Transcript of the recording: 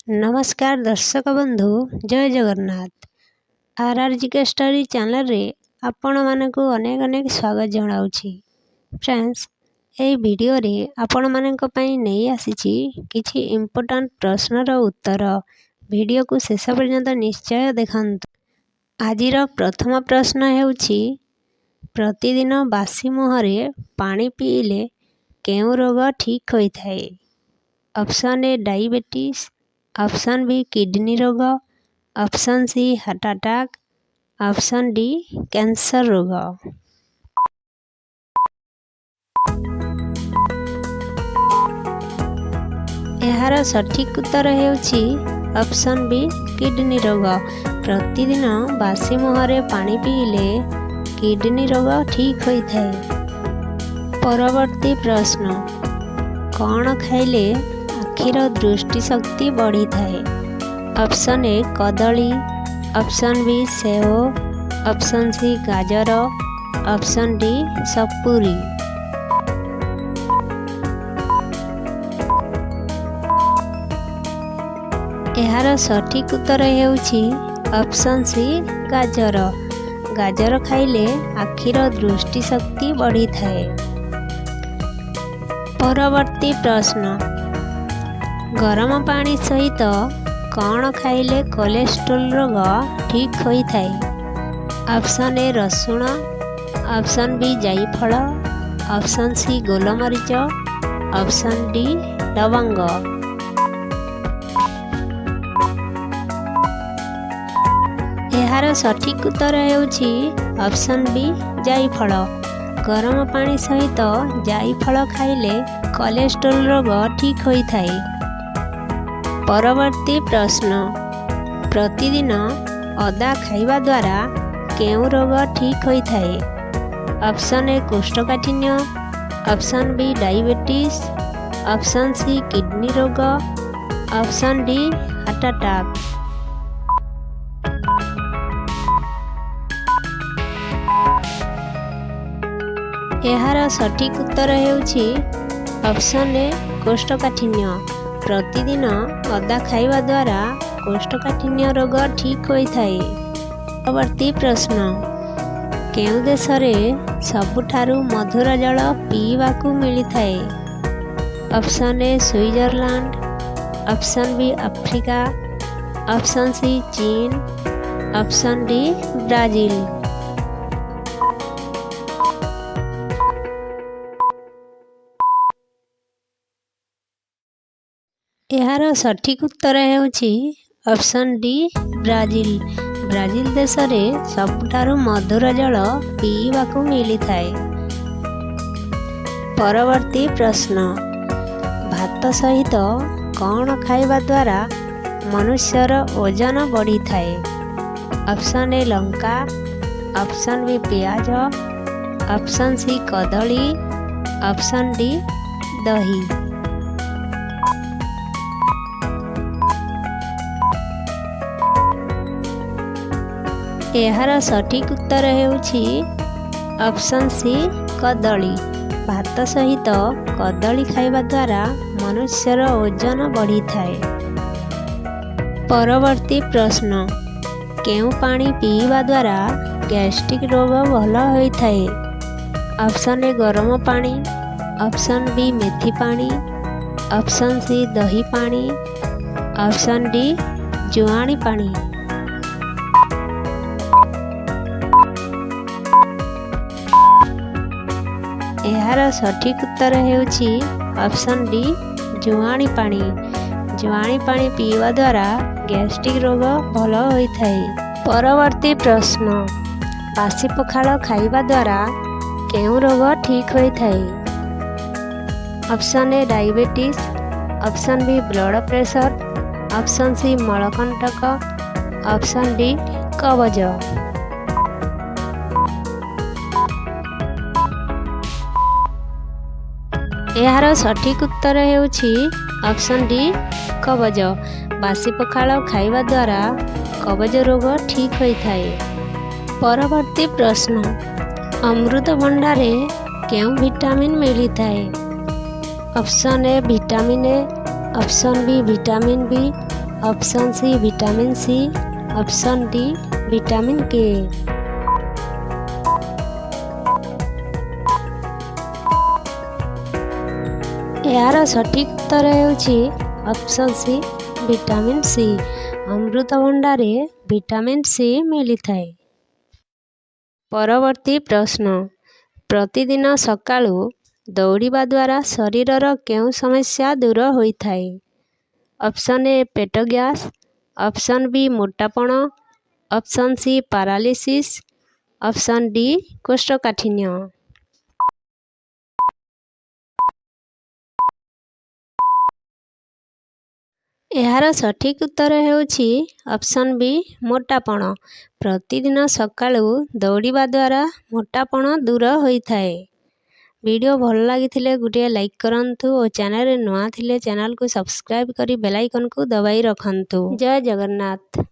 नमस्कार दर्शक बंधु जय जगन्नाथ आरआरजीके स्टोरी चैनल रे आपण मानकु अनेक अनेक स्वागत जनाउछि। फ्रेंड्स ए वीडियो रे आपण मानक पई नै आसीछि किछि इंपोर्टेंट प्रश्नर उत्तर। वीडियो को शेष पर्यंत निश्चय देखंतु। आजिर प्रथम प्रश्न हेउछि प्रतिदिन बासी मुहरे पानी पीले केउ रोग ठीक होइथाय। Option A diabetes, option B kidney रोग, option C heart attack, option D cancer रोग। एहार सठिक उत्तर हेउछि ऑप्शन बी किडनी रोग। प्रतिदिन बासी मुहरे पानी पीले किडनी रोग ठीक होइथाय। परवर्ती प्रश्न कौन खाइले आखिर दृष्टि शक्ति बढ़ी थाए। ऑप्शन ए कदली, ऑप्शन बी सेव, ऑप्शन सी गाजर, ऑप्शन डी सपुरी। एहार सठिक उत्तर हेउछि ऑप्शन सी गाजर। गाजर खाइले आखिर दृष्टि शक्ति बढ़ी थाए। परवर्ती प्रश्न गरम पानी सहित कौन खाइले कोलेस्ट्रोल रोग ठीक होइथाय। ऑप्शन ए रसुण, ऑप्शन बी जायफल, ऑप्शन सी गोलमरीच, ऑप्शन डी लवंग। एहार सठिक उत्तर हेउछि ऑप्शन बी जायफल। गरम पानी सहित जायफल खाइले कोलेस्ट्रोल रोग ठीक होइथाय। परवर्ती प्रश्न प्रतिदिन अदा खाइबा द्वारा केउ रोग ठीक होइथाय। ऑप्शन ए कोष्ठकाठिन्य, option B diabetes, option C kidney रोग, ऑप्शन डी हार्ट अटैक। एहार सठिक उत्तर हेउछि ऑप्शन ए कोष्ठकाठिन्य। प्रतिदिन अदा खाइबा द्वारा कोष्ठकाठिन्य रोग ठीक होइथाय। परवर्ती प्रश्न केउ देश रे सबुठारु मधुर जल पीवाकू मिलिथाय। Option A Switzerland, option B Africa, option C चीन, ऑप्शन डी ब्राजील। एहार सठिक उत्तर हेउछि ऑप्शन डी ब्राजील। ब्राजील देश रे सबुठारु मधुर जल पीवाकू मिलिथाय। परवर्ती प्रश्न भात सहित कौन खाइबा द्वारा मनुष्यर ओजन बढ़ी थाए। ऑप्शन ए लंका, ऑप्शन बी प्याज, ऑप्शन सी कदली, ऑप्शन डी दही। एहार सठिक उत्तर हेउछि ऑप्शन सी कदली। भात सहित कदली खाइबा द्वारा मनुष्यर ओजन बढ़ी थाए। परवर्ती प्रश्न केउ पानी पीवा द्वारा गैस्ट्रिक रोग भल होइथाय। ऑप्शन ए गरम पानी, ऑप्शन बी मेथी पानी, ऑप्शन सी दही पानी, ऑप्शन डी जुआणी पानी। एहार सठिक उत्तर हेउछि ऑप्शन डी जुआणी पानी। जुआणी पानी पीवा द्वारा गैस्ट्रिक रोग भल होइथाय। परवर्ती प्रश्न बासी पखाल खाइबा द्वारा केउ रोग ठीक होइथाय। Option A diabetes, option B blood pressure, option C मलकंटक, ऑप्शन डी कबज। एहार सठिक उत्तर हेउछि ऑप्शन डी कबज। बासी पखाल खाइबा द्वारा कबज रोग ठीक होइथाय। परवर्ती प्रश्न अमृतभंडा रे केउ विटामिन मिलिथाय। Option A vitamin A, option B vitamin B, option C vitamin C, option D vitamin K. ଏହାର ସଠିକ୍ ଉତ୍ତର ହେଉଛି ଅପସନ୍ ସି ଭିଟାମିନ୍ ସି। ଅମୃତଭଣ୍ଡାରେ ଭିଟାମିନ୍ ସି ମିଳିଥାଏ। ପରବର୍ତ୍ତୀ ପ୍ରଶ୍ନ, ପ୍ରତିଦିନ ସକାଳୁ ଦୌଡ଼ିବା ଦ୍ୱାରା ଶରୀରର କେଉଁ ସମସ୍ୟା ଦୂର ହୋଇଥାଏ? ଅପସନ୍ ଏ ପେଟ ଗ୍ୟାସ୍, ଅପସନ୍ ବି ମୋଟାପଣ, option C paralysis, option D କୋଷ୍ଠକାଠିନ୍ୟ। ଏହାର ସଠିକ୍ ଉତ୍ତର ହେଉଛି ଅପସନ୍ ବି ମୋଟାପଣ। ପ୍ରତିଦିନ ସକାଳୁ ଦୌଡ଼ିବା ଦ୍ୱାରା ମୋଟାପଣ ଦୂର ହୋଇଥାଏ। ଭିଡ଼ିଓ ଭଲ ଲାଗିଥିଲେ ଗୋଟିଏ ଲାଇକ୍ କରନ୍ତୁ ଓ ଚ୍ୟାନେଲରେ ନୂଆ ଥିଲେ ଚ୍ୟାନେଲକୁ ସବସ୍କ୍ରାଇବ୍ କରି ବେଲ୍ ଆଇକନ୍କୁ ଦବାଇ ରଖନ୍ତୁ। ଜୟ ଜଗନ୍ନାଥ।